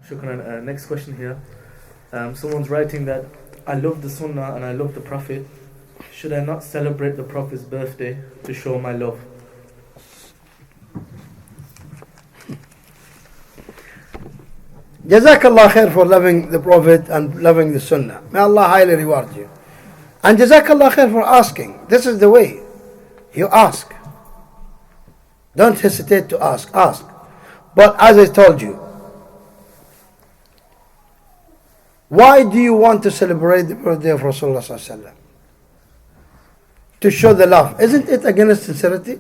Shukran. Next question here. Someone's writing that I love the Sunnah and I love the Prophet. Should I not celebrate the Prophet's birthday to show my love? Jazakallah khair for loving the Prophet and loving the Sunnah. May Allah highly reward you. And Jazakallah khair for asking. This is the way. You ask. Don't hesitate to ask. Ask. But as I told you, why do you want to celebrate the birthday of Rasulullah sallallahu alaihi wasallam? To show the love. Isn't it against sincerity?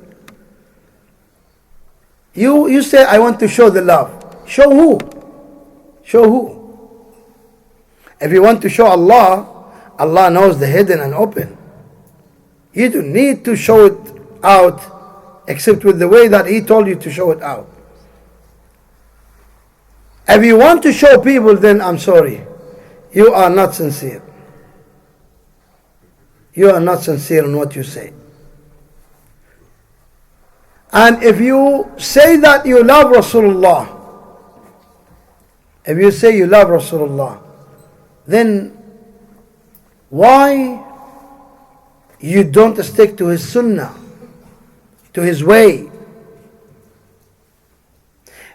You say, I want to show the love. Show who? Show who? If you want to show Allah, Allah knows the hidden and open. You don't need to show it out except with the way that He told you to show it out. If you want to show people, then I'm sorry. You are not sincere. You are not sincere in what you say. And if you say that you love Rasulullah, if you say you love Rasulullah, then why you don't stick to his sunnah, to his way?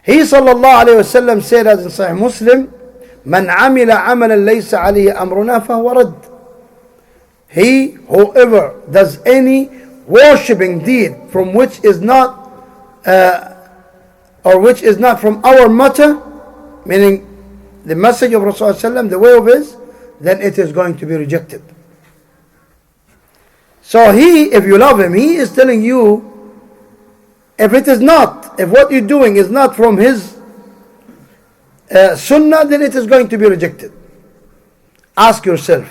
He sallallahu alayhi wasallam said, as in Sahih Muslim, "Man amila amalan laysa alayhi amruna fahuwa radd." He, whoever does any worshipping deed from which is not or which is not from our matter, meaning the message of Rasulullah, the way of his, then it is going to be rejected. So he, if you love him, he is telling you, if it is not, if what you're doing is not from his sunnah, then it is going to be rejected. Ask yourself,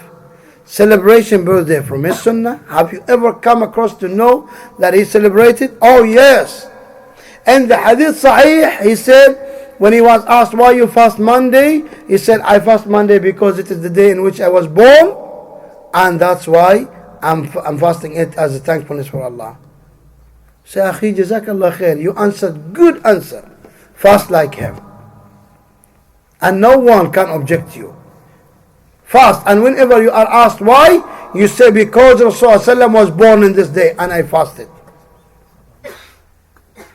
celebration birthday from his sunnah, have you ever come across to know that he celebrated? Oh yes. And the hadith sahih, he said, when he was asked why you fast Monday, he said, I fast Monday because it is the day in which I was born, and that's why I'm fasting it as a thankfulness for Allah. Say, Akhi, Jazakallah khair, you answered good answer. Fast like him. And no one can object you. Fast, and whenever you are asked why, you say, because Rasulullah was born in this day and I fasted.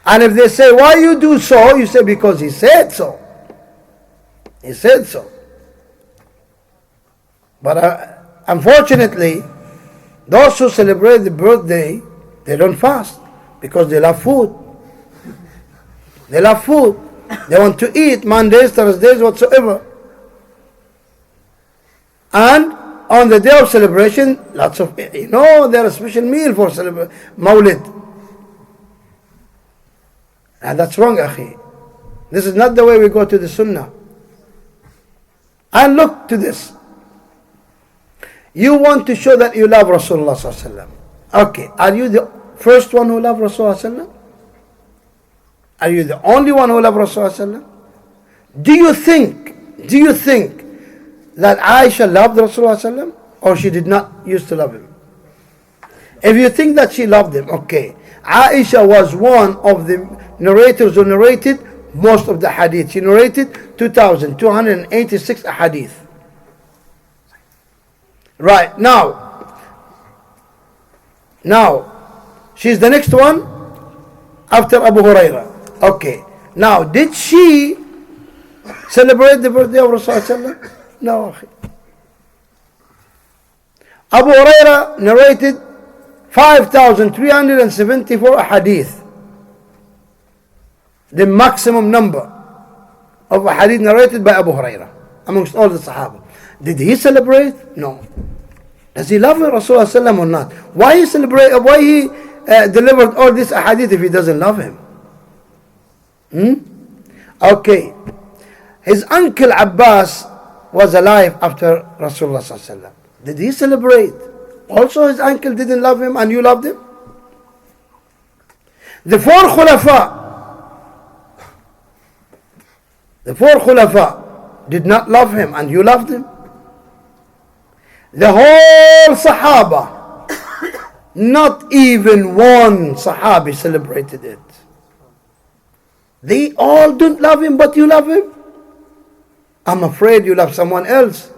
And if they say, why you do so? You say, because he said so. He said so. But unfortunately, those who celebrate the birthday, they don't fast because they love food. They love food. They want to eat Mondays, Thursdays, whatsoever. And on the day of celebration, lots of, there is a special meal for Mawlid. And that's wrong, Akhi. This is not the way we go to the Sunnah. And look to this. You want to show that you love Rasulullah sallallahu alaihi wasallam. Okay, are you the first one who loves Rasulullah sallallahu alaihi wasallam? Are you the only one who loves Rasulullah sallallahu alaihi wasallam? Do you think that Aisha loved Rasulullah sallallahu alaihi wasallam, or she did not used to love him? If you think that she loved him, okay. Aisha was one of the narrators who narrated most of the hadith. She narrated 2,286 hadith. Right, now, she's the next one after Abu Huraira. Okay, now, did she celebrate the birthday of Rasulullah? No. Abu Huraira narrated 5,374 hadith. The maximum number of hadith narrated by Abu Huraira amongst all the Sahaba. Did he celebrate? No. Does he love Rasulullah or not? Why he celebrate? Why he delivered all this hadith if he doesn't love him? Okay. His uncle Abbas was alive after Rasulullah. Did he celebrate? Also his uncle didn't love him and you loved him? The four Khulafa did not love him and you loved him? The whole Sahaba, not even one Sahabi celebrated it. They all don't love him, but you love him? I'm afraid you love someone else,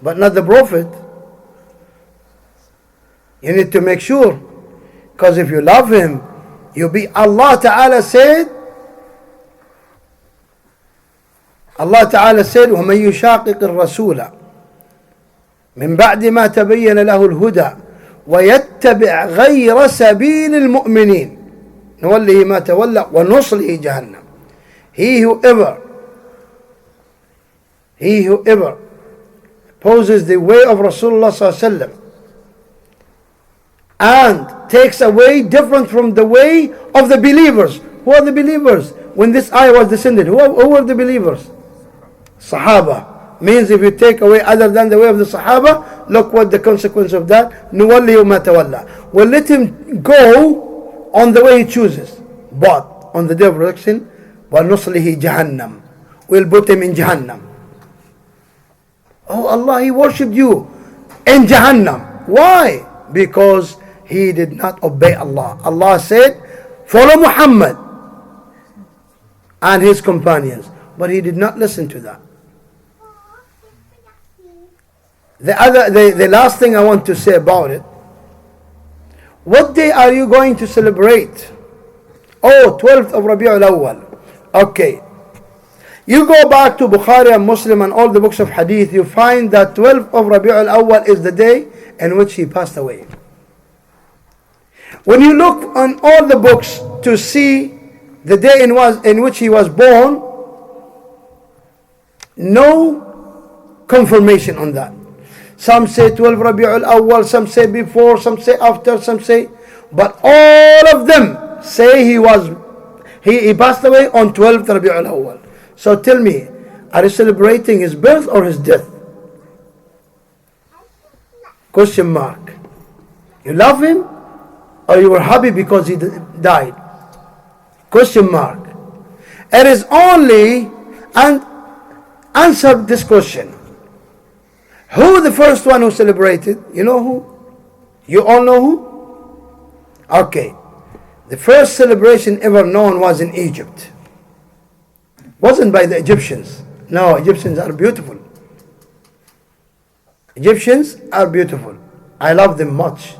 but not the Prophet. You need to make sure. Because if you love him, Allah Ta'ala said, وَمَنْ يُشَاقِقِ الرَّسُولَ مِنْ بَعْدِ مَا تَبَيَّنَ لَهُ الْهُدَى وَيَتَّبِعْ غَيْرَ سَبِيلِ الْمُؤْمِنِينَ نُوَلِّهِ مَا تَوَلَّى وَنُصْلِهِ جَهَنَّمَ. He whoever opposes the way of Rasulullah sallallahu alaihi wasallam and takes a way different from the way of the believers. Who are the believers? When this ayah was descended, who were the believers? Sahaba. Means if you take away other than the way of the Sahaba, look what the consequence of that. نُوَلِّهِ مَا تَوَلَّى. We'll let him go on the way he chooses. But on the day of resurrection, وَنُصْلِهِ جَهَنَّمْ. We'll put him in Jahannam. Oh Allah, he worshipped you in Jahannam. Why? Because he did not obey Allah. Allah said, follow Muhammad and his companions. But he did not listen to that. The last thing I want to say about it, what day are you going to celebrate? Oh, 12th of Rabi'ul Awwal. Okay. You go back to Bukhari and Muslim and all the books of Hadith, you find that 12th of Rabi'ul Awwal is the day in which he passed away. When you look on all the books to see the day in which he was born, no confirmation on that. Some say 12 Rabi'ul Awwal, some say before, some say after, some say, but all of them say he passed away on 12th Rabi'ul Awwal. So tell me, are you celebrating his birth or his death? Question mark. You love him or you were happy because he died? Question mark. It is only, and answer this question. Who the first one who celebrated? You know who? You all know who? Okay. The first celebration ever known was in Egypt. Wasn't by the Egyptians. No, Egyptians are beautiful. Egyptians are beautiful. I love them much.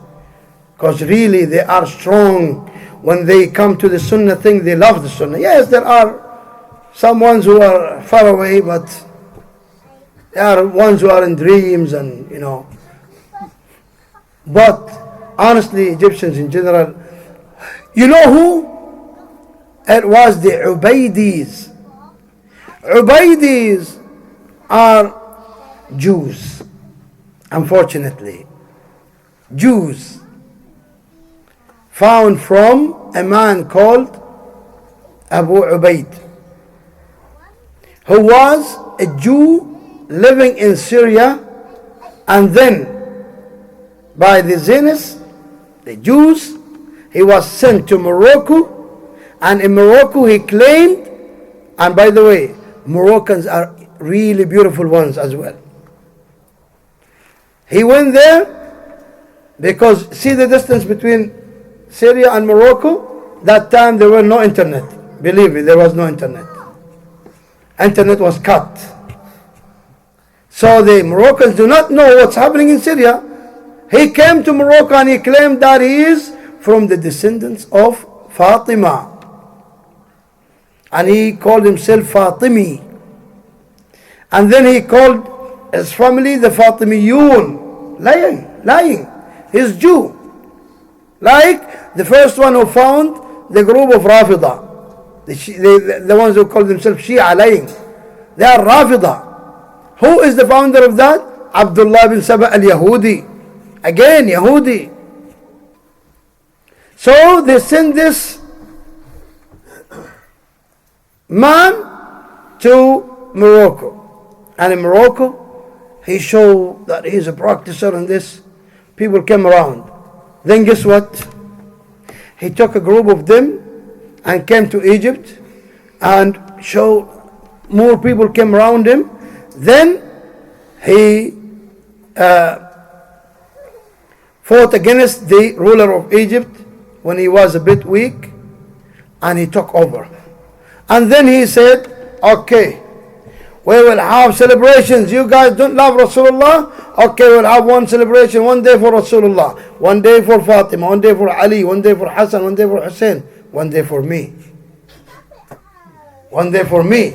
Because really they are strong. When they come to the Sunnah thing, they love the Sunnah. Yes, there are some ones who are far away, but there are ones who are in dreams and, you know. But honestly, Egyptians in general, you know who? It was the Ubaidis. Ubaidis are Jews, unfortunately. Jews found from a man called Abu Ubaid, who was a Jew living in Syria, and then by the Zionists, the Jews, he was sent to Morocco, and in Morocco he claimed, and by the way, Moroccans are really beautiful ones as well. He went there because see the distance between Syria and Morocco? That time there were no internet. Believe me, there was no internet. Internet was cut. So the Moroccans do not know what's happening in Syria. He came to Morocco and he claimed that he is from the descendants of Fatima. And he called himself Fatimi. And then he called his family the Fatimiyun. Lying. He's Jew. Like the first one who found the group of Rafida. The ones who call themselves Shia, lying. They are Rafida. Who is the founder of that? Abdullah bin Saba al-Yahudi. Again, Yahudi. So they send this man to Morocco. And in Morocco, he showed that he's a practicer in this. People came around. Then guess what? He took a group of them and came to Egypt and showed more people came around him. Then he fought against the ruler of Egypt when he was a bit weak, and he took over. And then he said, okay, We will have celebrations. You guys don't love Rasulullah? Okay, we'll have one celebration, one day for Rasulullah, one day for Fatima, one day for Ali, one day for Hassan, one day for Hussein, one day for me. One day for me.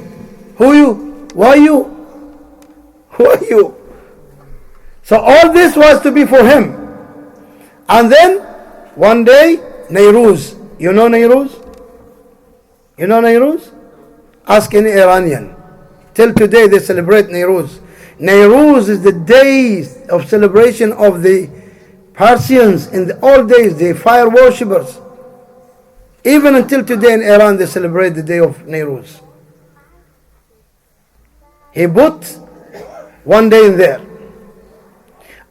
Who you? Why you? Who are you? So all this was to be for him. And then one day, Nairuz. You know Nairuz? You know Nairuz? Ask any Iranian. Till today they celebrate Nairuz. Nairuz is the days of celebration of the Persians in the old days, the fire worshippers. Even until today in Iran they celebrate the day of Nairuz. He put one day in there.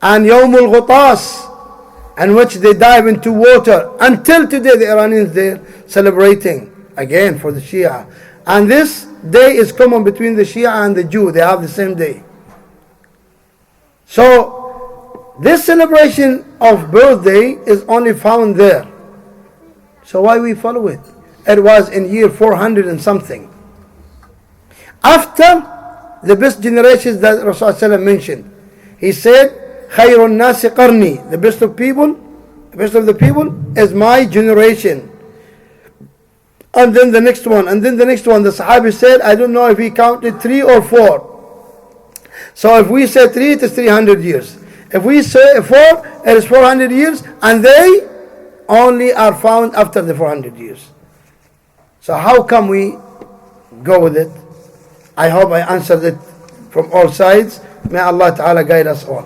And Yawmul Ghutas, in which they dive into water. Until today the Iranians they're celebrating again for the Shia. And this day is common between the Shia and the Jew. They have the same day. So this celebration of birthday is only found there. So why we follow it? It was in year 400 and something. After the best generations that Rasulullah mentioned. He said, خَيْرُ النَّاسِ قَرْنِي. The best of the people is my generation. And then the next one, and then the next one. The Sahabi said, I don't know if he counted 3 or 4. So if we say 3, it is 300 years. If we say 4, it is 400 years. And they only are found after the 400 years. So how come we go with it? I hope I answered it from all sides. May Allah Ta'ala guide us all.